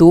2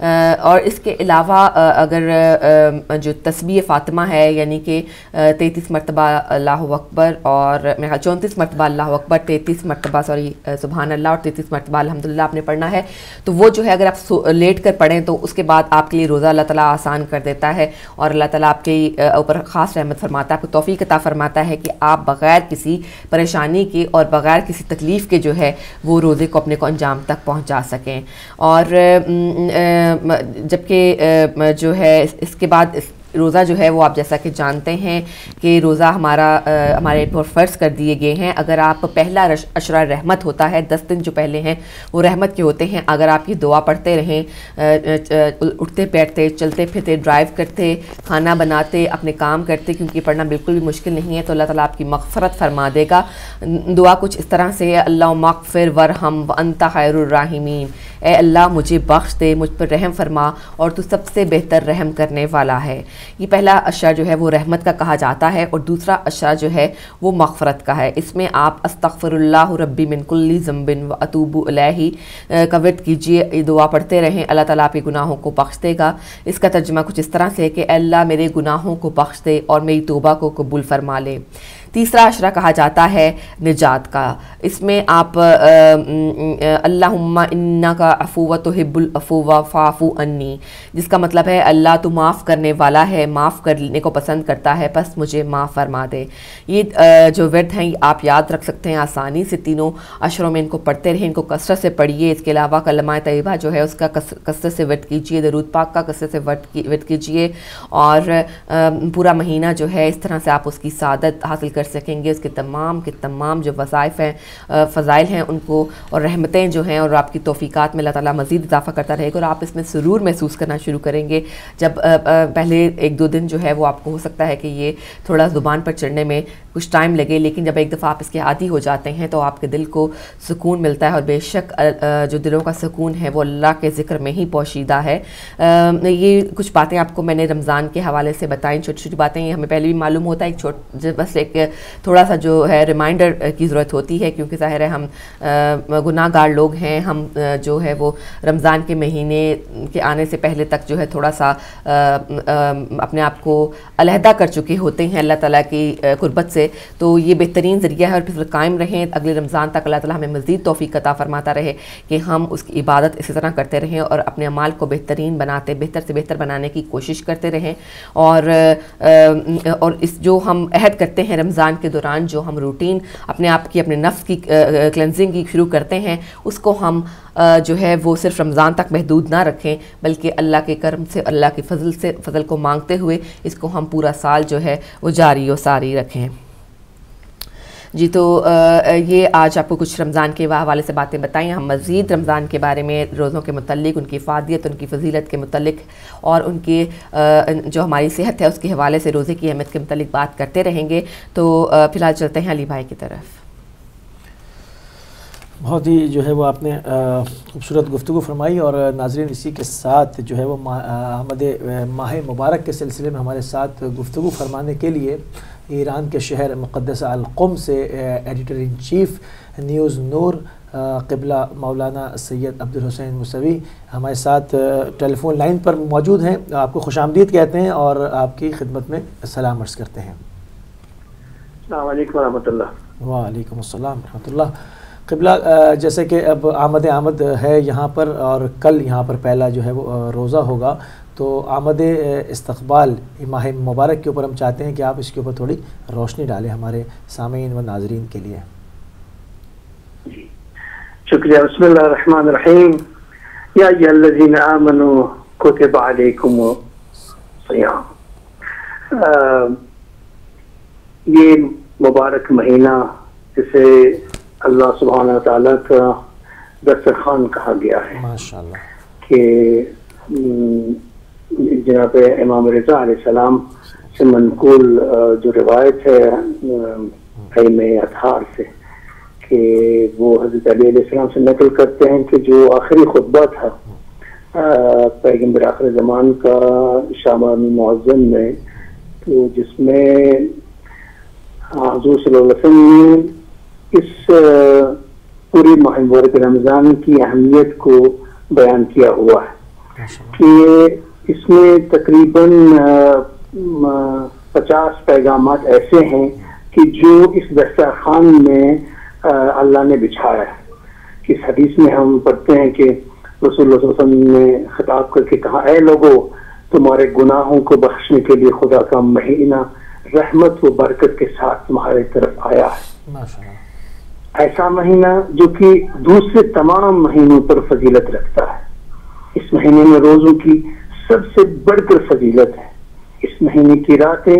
اور اس کے علاوہ اگر جو تسبیح فاطمہ ہے یعنی کہ 33 مرتبہ اللہ اکبر اور 34 مرتبہ اللہ اکبر، 33 مرتبہ سبحان اللہ اور 33 مرتبہ الحمدللہ آپ نے پڑھنا ہے، تو وہ جو ہے اگر آپ لیٹ کر پڑھیں تو اس کے بعد آپ کے لیے روزہ اللہ تعالیٰ آسان کر دیتا ہے، اور اللہ تعالیٰ آپ کے اوپر خاص رحمت فرماتا ہے، آپ کو توفیق عطا فرماتا ہے کہ آپ بغیر کسی پریشانی کے اور بغیر کسی تکلیف کے جو ہے وہ روزے کو اپنے کو انجام تک پہنچا سکیں۔ اور جبکہ جو ہے اس کے بعد روزہ جو ہے وہ آپ جیسا کہ جانتے ہیں کہ روزہ ہمارے پر فرض کر دیے گئے ہیں۔ اگر آپ پہلا عشرہ رحمت ہوتا ہے، 10 دن جو پہلے ہیں وہ رحمت کے ہوتے ہیں، اگر آپ یہ دعا پڑھتے رہیں، اٹھتے بیٹھتے، چلتے پھرتے، ڈرائیو کرتے، کھانا بناتے، اپنے کام کرتے، کیونکہ پڑھنا بالکل بھی مشکل نہیں ہے، تو اللہ تعالیٰ آپ کی مغفرت فرما دے گا۔ دعا کچھ اس طرح سے ہے، اللہم اغفر ورحم وانت خیر الراحمین، اے اللہ مجھے بخش دے، مجھ پر رحم فرما اور تو سب سے بہتر رحم کرنے والا ہے۔ یہ پہلا عشرہ جو ہے وہ رحمت کا کہا جاتا ہے، اور دوسرا عشرہ جو ہے وہ مغفرت کا ہے۔ اس میں آپ استغفر اللہ ربی من کل ذنب واتوب الیہ کا ورد کیجئے، یہ دعا پڑھتے رہیں، اللہ تعالیٰ آپ کے گناہوں کو بخش دے گا۔ اس کا ترجمہ کچھ اس طرح سے ہے کہ اے اللہ میرے گناہوں کو بخش دے اور میری توبہ کو قبول فرما لے۔ تیسرا عشرہ کہا جاتا ہے نجات کا، اس میں آپ اللہم انکا عفو تحب العفو فاعف عنی، جس کا مطلب ہے اللہ تو معاف کرنے والا ہے، معاف کرنے کو پسند کرتا ہے، بس مجھے معاف فرما دے۔ یہ جو ورد ہیں آپ یاد رکھ سکتے ہیں آسانی سے، تینوں عشروں میں ان کو پڑھتے رہیں، ان کو کثرت سے پڑھیے۔ اس کے علاوہ کلمہ طیبہ جو ہے اس کا کثرت سے ورد کیجیے، درود پاک کا کثرت سے ورد کیجیے، اور پورا مہینہ جو ہے اس طرح سے آپ اس کی سعادت حاصل کر سکیں گے۔ اس کے تمام جو وظائف ہیں، فضائل ہیں، ان کو اور رحمتیں جو ہیں اور آپ کی توفیقات میں اللہ تعالیٰ مزید اضافہ کرتا رہے گا، اور آپ اس میں سرور محسوس کرنا شروع کریں گے۔ جب پہلے 1-2 دن جو ہے وہ آپ کو ہو سکتا ہے کہ یہ تھوڑا زبان پر چڑھنے میں کچھ ٹائم لگے، لیکن جب ایک دفعہ آپ اس کے عادی ہو جاتے ہیں تو آپ کے دل کو سکون ملتا ہے، اور بے شک جو دلوں کا سکون ہے وہ اللہ کے ذکر میں ہی پوشیدہ ہے۔ یہ کچھ باتیں آپ کو میں نے رمضان کے حوالے سے بتائیں، چھوٹی چھوٹی باتیں، یہ ہمیں پہلے بھی معلوم ہوتا ہے، بس ایک تھوڑا سا جو ہے ریمائنڈر کی ضرورت ہوتی ہے، کیونکہ ظاہر ہے ہم گناہ گار لوگ ہیں، ہم جو ہے وہ رمضان کے مہینے کے آنے سے پہلے تک جو ہے تھوڑا سا اپنے آپ کو علیحدہ کر چکے ہوتے ہیں اللہ تعالیٰ کی قربت سے، تو یہ بہترین ذریعہ ہے، اور پھر قائم رہیں اگلے رمضان تک۔ اللہ تعالیٰ ہمیں مزید توفیق عطا فرماتا رہے کہ ہم اس کی عبادت اسی طرح کرتے رہیں اور اپنے اعمال کو بہترین بناتے، بہتر سے بہتر بنانے کی کوشش کرتے رہیں، اور اس جو ہم عہد کرتے ہیں رمضان کے دوران، جو ہم روٹین اپنے آپ کی، اپنے نفس کی کلینزنگ کی شروع کرتے ہیں، اس کو ہم جو ہے وہ صرف رمضان تک محدود نہ رکھیں، بلکہ اللہ کے کرم سے، اللہ کے فضل کو مانگتے ہوئے اس کو ہم پورا سال جو ہے وہ جاری و ساری رکھیں۔ جی، تو یہ آج آپ کو کچھ رمضان کے حوالے سے باتیں بتائیں۔ ہم مزید رمضان کے بارے میں، روزوں کے متعلق، ان کی افادیت، ان کی فضیلت کے متعلق، اور ان کی جو ہماری صحت ہے اس کے حوالے سے روزے کی اہمیت کے متعلق بات کرتے رہیں گے۔ تو فی الحال چلتے ہیں علی بھائی کی طرف۔ بہت ہی جو ہے وہ آپ نے خوبصورت گفتگو فرمائی، اور ناظرین اسی کے ساتھ جو ہے وہ آمد ماہ مبارک کے سلسلے میں ہمارے ساتھ گفتگو فرمانے کے لیے ایران کے شہر مقدسہ القم سے ایڈیٹر ان چیف نیوز نور قبلہ مولانا سید عبدالحسین موسوی ہمارے ساتھ ٹیلی فون لائن پر موجود ہیں۔ آپ کو خوش آمدید کہتے ہیں اور آپ کی خدمت میں سلام عرض کرتے ہیں۔ السلام علیکم ورحمۃ اللہ۔ وعلیکم السلام ورحمۃ اللہ۔ قبلہ، جیسے کہ اب آمد ہے یہاں پر، اور کل یہاں پر پہلا جو ہے وہ روزہ ہوگا، تو آمد استقبال ماہ مبارک کے اوپر ہم چاہتے ہیں کہ آپ اس کے اوپر تھوڑی روشنی ڈالیں ہمارے سامعین و ناظرین کے لیے۔ جی شکریہ۔ بسم اللہ الرحمن الرحیم۔ یا ایھا الذین آمنوا کتب علیکم الصیام۔ یہ مبارک مہینہ جسے اللہ سبحانہ تعالیٰ کا دسترخوان کہا گیا ہے، ماشاءاللہ، کہ جناب امام رضا علیہ السلام سے منقول جو روایت ہے ائمہ اطہار سے، کہ وہ حضرت علی علیہ السلام سے نقل کرتے ہیں کہ جو آخری خطبہ تھا پیغمبر آخر زمان کا شامانی معظم میں، تو جس میں حضور صلی اللہ علیہ وسلم نے اس پوری ماہ مبارک رمضان کی اہمیت کو بیان کیا ہوا ہے، کہ اس میں تقریباً 50 پیغامات ایسے ہیں کہ جو اس دسترخوان میں اللہ نے بچھایا ہے. اس حدیث میں ہم پڑھتے ہیں کہ رسول اللہ صلی اللہ علیہ وسلم نے خطاب کر کے کہا، اے لوگو، تمہارے گناہوں کو بخشنے کے لیے خدا کا مہینہ رحمت و برکت کے ساتھ تمہارے طرف آیا ہے. ایسا مہینہ جو کہ دوسرے تمام مہینوں پر فضیلت رکھتا ہے. اس مہینے میں روزوں کی سب سے بڑھ کر فضیلت ہے. اس مہینے کی راتیں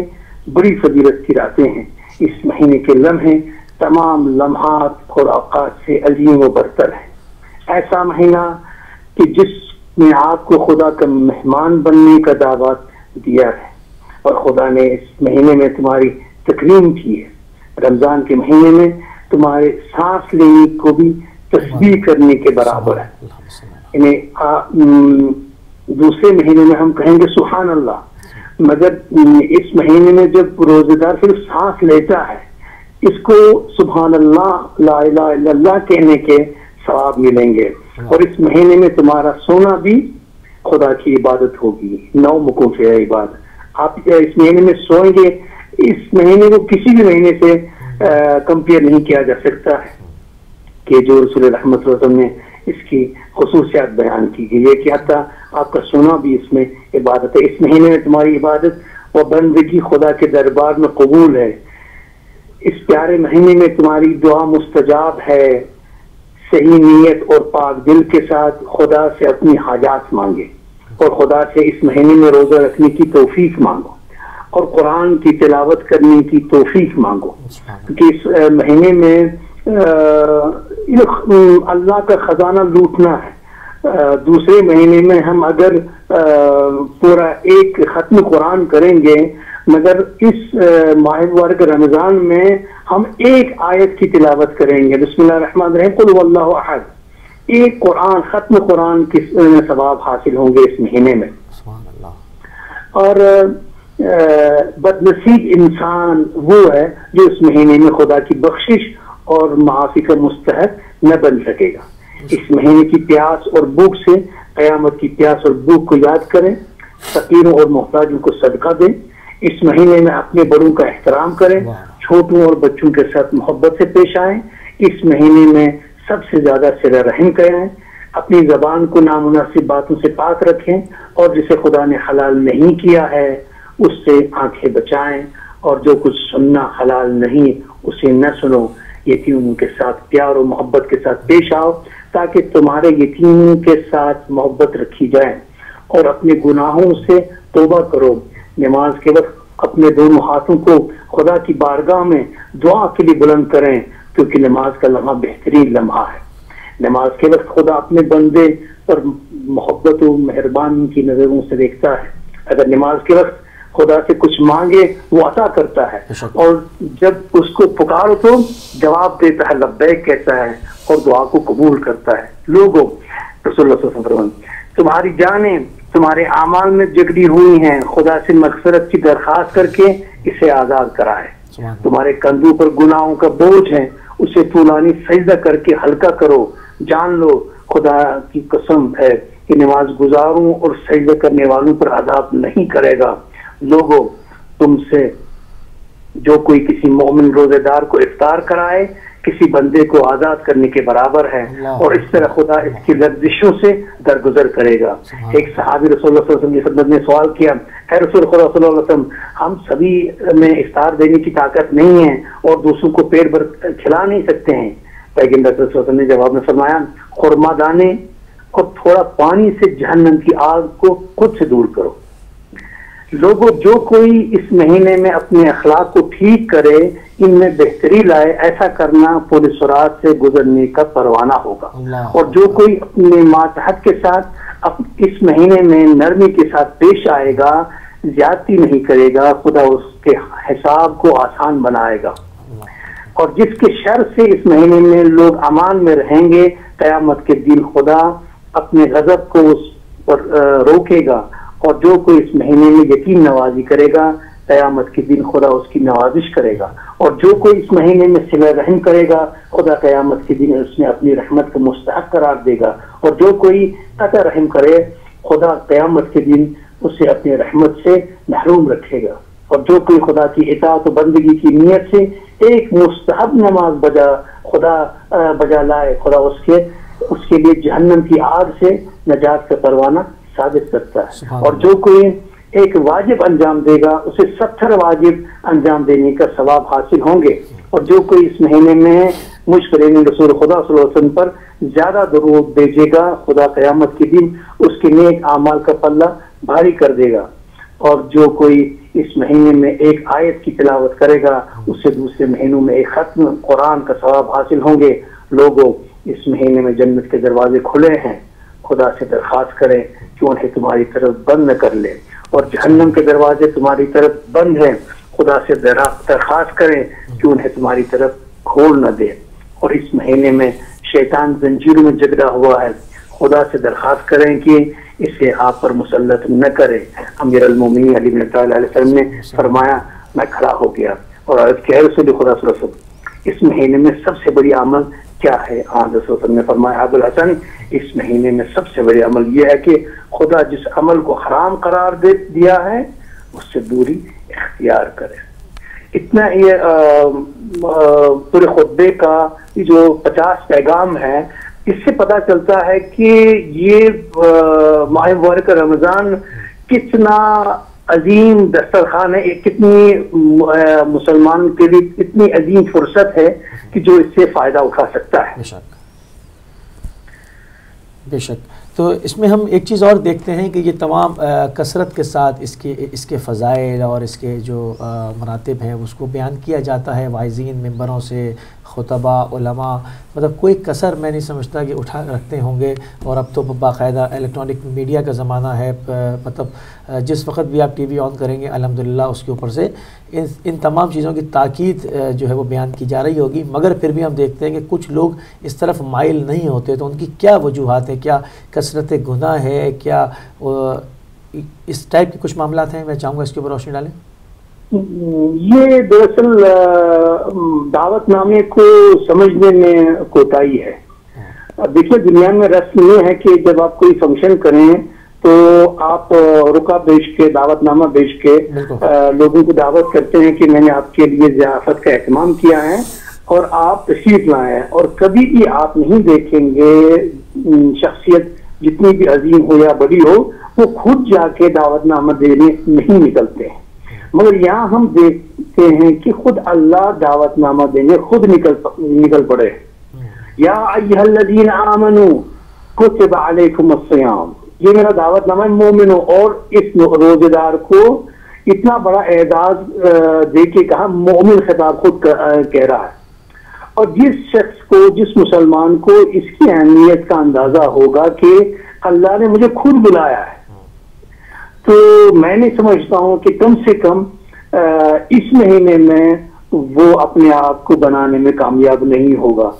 بڑی فضیلت کی راتیں ہیں. اس مہینے کے لمحے تمام لمحات اور اوقات سے عظیم و برتر ہیں. ایسا مہینہ کہ جس نے آپ کو خدا کا مہمان بننے کا دعوت دیا ہے، اور خدا نے اس مہینے میں تمہاری تکریم کی ہے. رمضان کے مہینے میں تمہارے سانس لینے کو بھی تسبیح کرنے کے برابر ہے. یعنی دوسرے مہینے میں ہم کہیں گے سبحان اللہ، مگر اس مہینے میں جب روزہ دار صرف سانس لیتا ہے، اس کو سبحان اللہ لا الہ الا اللہ کہنے کے ثواب ملیں گے. اور اس مہینے میں تمہارا سونا بھی خدا کی عبادت ہوگی. 9 موقوف ہے عبادت. آپ اس مہینے میں سوئیں گے. اس مہینے کو کسی بھی مہینے سے کمپیئر نہیں کیا جا سکتا ہے کہ جو رسول رحمت صلی اللہ علیہ وسلم نے اس کی خصوصیات بیان کی گئی ہے کہ حتیٰ آپ کا سونا بھی اس میں عبادت ہے. اس مہینے میں تمہاری عبادت و بندگی خدا کے دربار میں قبول ہے. اس پیارے مہینے میں تمہاری دعا مستجاب ہے. صحیح نیت اور پاک دل کے ساتھ خدا سے اپنی حاجات مانگے، اور خدا سے اس مہینے میں روزہ رکھنے کی توفیق مانگو، اور قرآن کی تلاوت کرنے کی توفیق مانگو. کیونکہ اس مہینے میں اللہ کا خزانہ لوٹنا ہے. دوسرے مہینے میں ہم اگر پورا ایک ختم قرآن کریں گے، مگر اس ماہ مبارک رمضان میں ہم ایک آیت کی تلاوت کریں گے، بسم اللہ الرحمن الرحیم، قل هو اللہ احد. ایک قرآن، ختم قرآن کے ثواب حاصل ہوں گے اس مہینے میں. اور بد نصیب انسان وہ ہے جو اس مہینے میں خدا کی بخشش اور معافی کا مستحق نہ بن سکے گا. اس مہینے کی پیاس اور بھوک سے قیامت کی پیاس اور بھوک کو یاد کریں. فقیروں اور محتاجوں کو صدقہ دیں. اس مہینے میں اپنے بڑوں کا احترام کریں. چھوٹوں اور بچوں کے ساتھ محبت سے پیش آئیں. اس مہینے میں سب سے زیادہ صلہ رحم کریں. اپنی زبان کو نامناسب باتوں سے پاک رکھیں، اور جسے خدا نے حلال نہیں کیا ہے اس سے آنکھیں بچائیں، اور جو کچھ سننا حلال نہیں اسے نہ سنو. یتیموں کے ساتھ پیار و محبت کے ساتھ پیش آؤ تاکہ تمہارے یتیموں کے ساتھ محبت رکھی جائے. اور اپنے گناہوں سے توبہ کرو. نماز کے وقت اپنے دونوں ہاتھوں کو خدا کی بارگاہ میں دعا کے لیے بلند کریں، کیونکہ نماز کا لمحہ بہترین لمحہ ہے. نماز کے وقت خدا اپنے بندے پر محبت و مہربانی کی نظروں سے دیکھتا ہے. اگر نماز کے وقت خدا سے کچھ مانگے وہ عطا کرتا ہے، اور جب اس کو پکارو تو جواب دیتا ہے، لبیک کہتا ہے، اور دعا کو قبول کرتا ہے. لوگوں، رسول اللہ صلی اللہ علیہ وسلم، تمہاری جانیں تمہارے اعمال میں جگڑی ہوئی ہیں. خدا سے مغفرت کی درخواست کر کے اسے آزاد کرائے. تمہارے کندھوں پر گناہوں کا بوجھ ہے، اسے طولانی سجدہ کر کے ہلکا کرو. جان لو خدا کی قسم ہے کہ نماز گزاروں اور سجدہ کرنے والوں پر عذاب نہیں کرے گا. لوگوں، تم سے جو کوئی کسی مومن روزے دار کو افطار کرائے کسی بندے کو آزاد کرنے کے برابر ہے، اور اس طرح خدا اس کی لرزشوں سے درگزر کرے گا. ایک صحابی رسول اللہ صلی اللہ علیہ وسلم کی خدمت میں سوال کیا، اے رسول خدا صلی اللہ علیہ وسلم، ہم سبھی میں افطار دینے کی طاقت نہیں ہے اور دوسروں کو پیٹ بھر کھلا نہیں سکتے ہیں. پیغمبر صلی اللہ علیہ وسلم نے جواب میں فرمایا، خرما دانے اور تھوڑا پانی سے جہنم کی آگ کو خود سے دور کرو. لوگوں، جو کوئی اس مہینے میں اپنے اخلاق کو ٹھیک کرے، ان میں بہتری لائے، ایسا کرنا پورے سرات سے گزرنے کا پروانہ ہوگا. اور جو کوئی اپنے ماتحت کے ساتھ اس مہینے میں نرمی کے ساتھ پیش آئے گا، زیادتی نہیں کرے گا، خدا اس کے حساب کو آسان بنائے گا. اور جس کے شر سے اس مہینے میں لوگ امان میں رہیں گے، قیامت کے دن خدا اپنے غضب کو اس پر روکے گا. اور جو کوئی اس مہینے میں یتیم نوازی کرے گا، قیامت کے دن خدا اس کی نوازش کرے گا. اور جو کوئی اس مہینے میں صلہ رحم کرے گا، خدا قیامت کے دن اس میں اپنی رحمت کو مستحق قرار دے گا. اور جو کوئی قطع رحم کرے، خدا قیامت کے دن اسے اپنی رحمت سے محروم رکھے گا. اور جو کوئی خدا کی اطاعت و بندگی کی نیت سے ایک مستحب نماز بجا لائے، خدا اس کے لیے جہنم کی آگ سے نجات کا پروانہ ثابت کرتا ہے. اور جو کوئی ایک واجب انجام دے گا اسے 70 واجب انجام دینے کا ثواب حاصل ہوں گے. اور جو کوئی اس مہینے میں مجھ پر رسول خدا صلی اللہ علیہ وسلم پر زیادہ درود بھیجے گا، خدا قیامت کے دن اس کے نیک اعمال کا پلہ بھاری کر دے گا. اور جو کوئی اس مہینے میں ایک آیت کی تلاوت کرے گا اسے دوسرے مہینوں میں ایک ختم قرآن کا ثواب حاصل ہوں گے. لوگوں، اس مہینے میں جنت کے دروازے کھلے ہیں، خدا سے درخواست کریں کہ انہیں تمہاری طرف بند نہ کر لے. اور جہنم کے دروازے تمہاری طرف بند ہیں، خدا سے درخواست کریں کہ انہیں تمہاری طرف کھول نہ دے. اور اس مہینے میں شیطان زنجیروں میں جکڑا ہوا ہے، خدا سے درخواست کریں کہ اسے آپ پر مسلط نہ کرے. امیر المومنین علی بن ابی طالب علیہ السلام نے فرمایا میں کھڑا ہو گیا اور عرض کیا رسول خدا صلی اللہ علیہ وسلم اس مہینے میں سب سے بڑی عمل کیا ہے؟ رسول صلی اللہ علیہ وسلم نے فرمایا ابو الحسن اس مہینے میں سب سے بڑی عمل یہ ہے کہ خدا جس عمل کو حرام قرار دیا ہے اس سے دوری اختیار کرے. اتنا یہ پورے خطبے کا جو 50 پیغام ہے، اس سے پتہ چلتا ہے کہ یہ ماہ مبارک رمضان کتنا عظیم دسترخوان ہے، کتنی مسلمان کے لیے اتنی عظیم فرصت ہے کہ جو اس سے فائدہ اٹھا سکتا ہے. بے شک. تو اس میں ہم ایک چیز اور دیکھتے ہیں کہ یہ تمام کثرت کے ساتھ اس کے فضائل اور اس کے جو مراتب ہیں اس کو بیان کیا جاتا ہے واعظین، ممبروں سے، خطبہ، علماء، مطلب کوئی کثر میں نہیں سمجھتا کہ اٹھا رکھتے ہوں گے. اور اب تو باقاعدہ الیکٹرانک میڈیا کا زمانہ ہے، مطلب جس وقت بھی آپ ٹی وی آن کریں گے الحمدللہ اس کے اوپر سے ان تمام چیزوں کی تاکید جو ہے وہ بیان کی جا رہی ہوگی. مگر پھر بھی ہم دیکھتے ہیں کہ کچھ لوگ اس طرف مائل نہیں ہوتے. تو ان کی کیا وجوہات ہیں؟ کیا کثرت گناہ ہے؟ کیا اس ٹائپ کے کچھ معاملات ہیں؟ میں چاہوں گا اس کے اوپر روشنی ڈالیں. یہ دراصل دعوت نامے کو سمجھنے میں کوتاہی ہے. اب دیکھیے دنیا میں رسم یہ ہے کہ جب آپ کوئی فنکشن کریں تو آپ رکا بیچ کے، دعوت نامہ بیچ کے لوگوں کو دعوت کرتے ہیں کہ میں نے آپ کے لیے ضیافت کا اہتمام کیا ہے اور آپ تشریف لائیں. اور کبھی بھی آپ نہیں دیکھیں گے شخصیت جتنی بھی عظیم ہو یا بڑی ہو وہ خود جا کے دعوت نامہ دینے نہیں نکلتے ہیں. مگر یہاں ہم دیکھتے ہیں کہ خود اللہ دعوت نامہ دینے خود نکل پڑے. یا ایھا الذین آمنوا کتب علیکم الصیام، یہ میرا دعوت نامہ مومنوں. اور اس روزے دار کو اتنا بڑا اعزاز دے کے کہا، مومن خطاب خود کہہ رہا ہے. اور جس شخص کو، جس مسلمان کو اس کی اہمیت کا اندازہ ہوگا کہ اللہ نے مجھے خود بلایا ہے، تو میں نہیں سمجھتا ہوں کہ کم سے کم اس مہینے میں وہ اپنے آپ کو بنانے میں کامیاب نہیں ہوگا.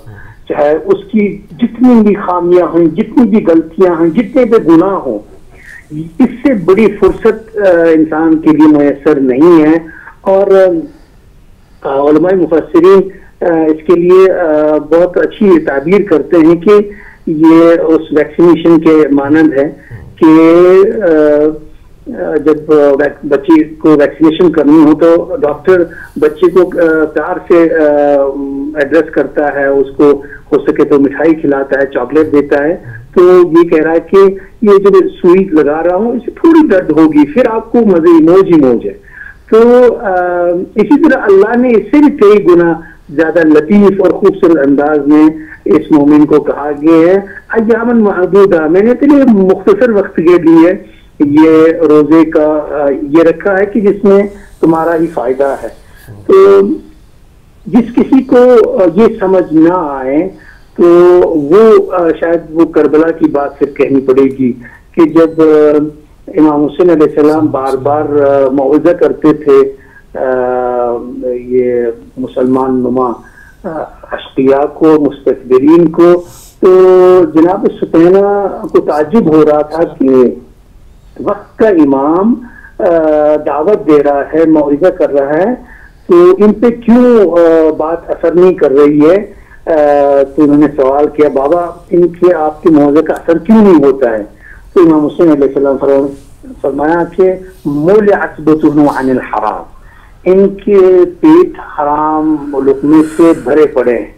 چاہے اس کی جتنی بھی خامیاں ہیں، جتنی بھی غلطیاں ہیں، جتنے بھی گناہ ہوں، اس سے بڑی فرصت انسان کے لیے میسر نہیں ہے. اور علماء مفسرین اس کے لیے بہت اچھی تعبیر کرتے ہیں کہ یہ اس ویکسینیشن کے مانند ہے کہ جب بچے کو ویکسینیشن کرنی ہو تو ڈاکٹر بچے کو پیار سے ایڈریس کرتا ہے، اس کو ہو سکے تو مٹھائی کھلاتا ہے، چاکلیٹ دیتا ہے. تو یہ کہہ رہا ہے کہ یہ جو سوئی لگا رہا ہوں اس سے تھوڑی درد ہوگی، پھر آپ کو مزے موج ہی موج ہے. تو اسی طرح اللہ نے اس سے بھی کئی گنا زیادہ لطیف اور خوبصورت انداز میں اس مومن کو کہا گیا ہے ایامن معدودہ، میں نے تیرے مختصر وقت کے لیے یہ روزے کا یہ رکھا ہے کہ جس میں تمہارا ہی فائدہ ہے. تو جس کسی کو یہ سمجھ نہ آئے تو وہ شاید وہ کربلا کی بات پھر کہنی پڑے گی کہ جب امام حسین علیہ السلام بار بار موعظہ کرتے تھے یہ مسلمان نما اشقیاء کو، مستکبرین کو، تو جناب سطینہ کو تعجب ہو رہا تھا کہ وقت کا امام دعوت دے رہا ہے، موعظہ کر رہا ہے، تو ان پہ کیوں بات اثر نہیں کر رہی ہے. تو انہوں نے سوال کیا بابا ان کے آپ کے موعظے کا اثر کیوں نہیں ہوتا ہے؟ تو امام حسین علیہ السلام فرمایا کہ مولعت بطونہم عن الحرام، ان کے پیٹ حرام لقمے سے بھرے پڑے ہیں۔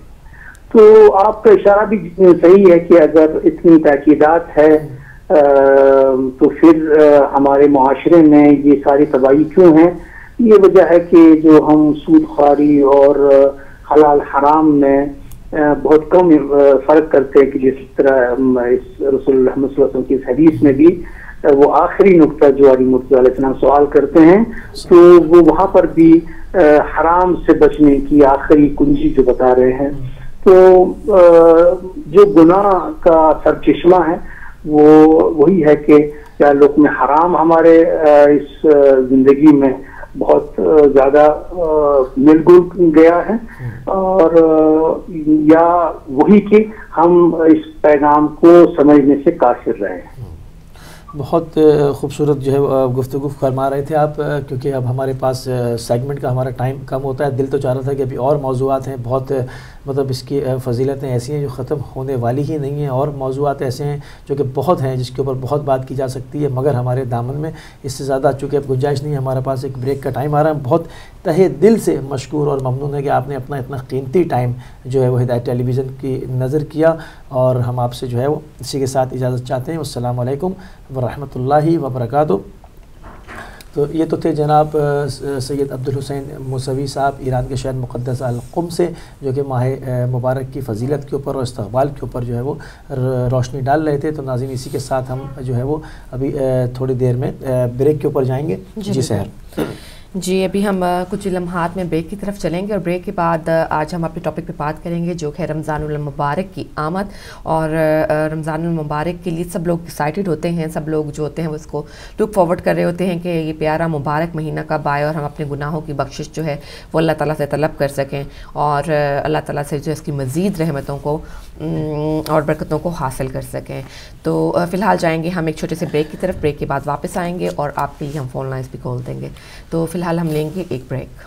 تو آپ کا اشارہ بھی صحیح ہے کہ اگر اتنی تاکیدات ہے تو پھر ہمارے معاشرے میں یہ ساری تباہی کیوں ہیں؟ یہ وجہ ہے کہ جو ہم سود خواری اور حلال حرام میں بہت کم فرق کرتے ہیں، کہ جس طرح اس رسول اللہ صلی اللہ علیہ وسلم کی اس حدیث میں بھی وہ آخری نقطہ جو علی مرتضی علیہ السلام سوال کرتے ہیں تو وہ وہاں پر بھی حرام سے بچنے کی آخری کنجی جو بتا رہے ہیں۔ تو جو گناہ کا سرچشمہ ہے وہ وہی ہے کہ کیا لقم حرام ہمارے اس زندگی میں بہت زیادہ مل گل گیا ہے، اور یا وہی کہ ہم اس پیغام کو سمجھنے سے قاصر رہے ہیں۔ بہت خوبصورت جو ہے گفتگو فرما رہے تھے آپ، کیونکہ اب ہمارے پاس سیگمنٹ کا ہمارا ٹائم کم ہوتا ہے۔ دل تو چاہ رہا تھا کہ ابھی اور موضوعات ہیں، بہت مطلب اس کی فضیلتیں ایسی ہیں جو ختم ہونے والی ہی نہیں ہیں، اور موضوعات ایسے ہیں جو کہ بہت ہیں جس کے اوپر بہت بات کی جا سکتی ہے، مگر ہمارے دامن میں اس سے زیادہ چونکہ اب گنجائش نہیں ہے۔ ہمارے پاس ایک بریک کا ٹائم آ رہا ہے۔ بہت تہہ دل سے مشکور اور ممنون ہے کہ آپ نے اپنا اتنا قیمتی ٹائم جو ہے وہ ہدایت ٹیلی ویژن کی نظر کیا، اور ہم آپ سے جو ہے وہ اسی کے ساتھ اجازت چاہتے ہیں۔ السلام علیکم ورحمۃ اللہ وبرکاتہ۔ تو یہ تو تھے جناب سید عبدالحسین موسوی صاحب ایران کے شہر مقدس القم سے، جو کہ ماہ مبارک کی فضیلت کے اوپر اور استقبال کے اوپر جو ہے وہ روشنی ڈال رہے تھے۔ تو ناظرین اسی کے ساتھ ہم جو ہے وہ ابھی تھوڑی دیر میں بریک کے اوپر جائیں گے۔ جی سحر جی، ابھی ہم کچھ لمحات میں بریک کی طرف چلیں گے، اور بریک کے بعد آج ہم اپنے ٹاپک پہ بات کریں گے جو کہ رمضان المبارک کی آمد۔ اور رمضان المبارک کے لیے سب لوگ ایکسائٹیڈ ہوتے ہیں، سب لوگ جو ہوتے ہیں وہ اس کو لک فارورڈ کر رہے ہوتے ہیں کہ یہ پیارا مبارک مہینہ کب آئے اور ہم اپنے گناہوں کی بخشش جو ہے وہ اللہ تعالیٰ سے طلب کر سکیں، اور اللہ تعالیٰ سے جو اس کی مزید رحمتوں کو اور برکتوں کو حاصل کر سکیں۔ تو فی الحال جائیں گے ہم ایک چھوٹے سے بریک کی طرف، بریک کے بعد واپس آئیں گے اور آپ کے لیے ہم فون لائنز بھی کھول دیں گے۔ تو فی الحال ہم لیں گے ایک بریک۔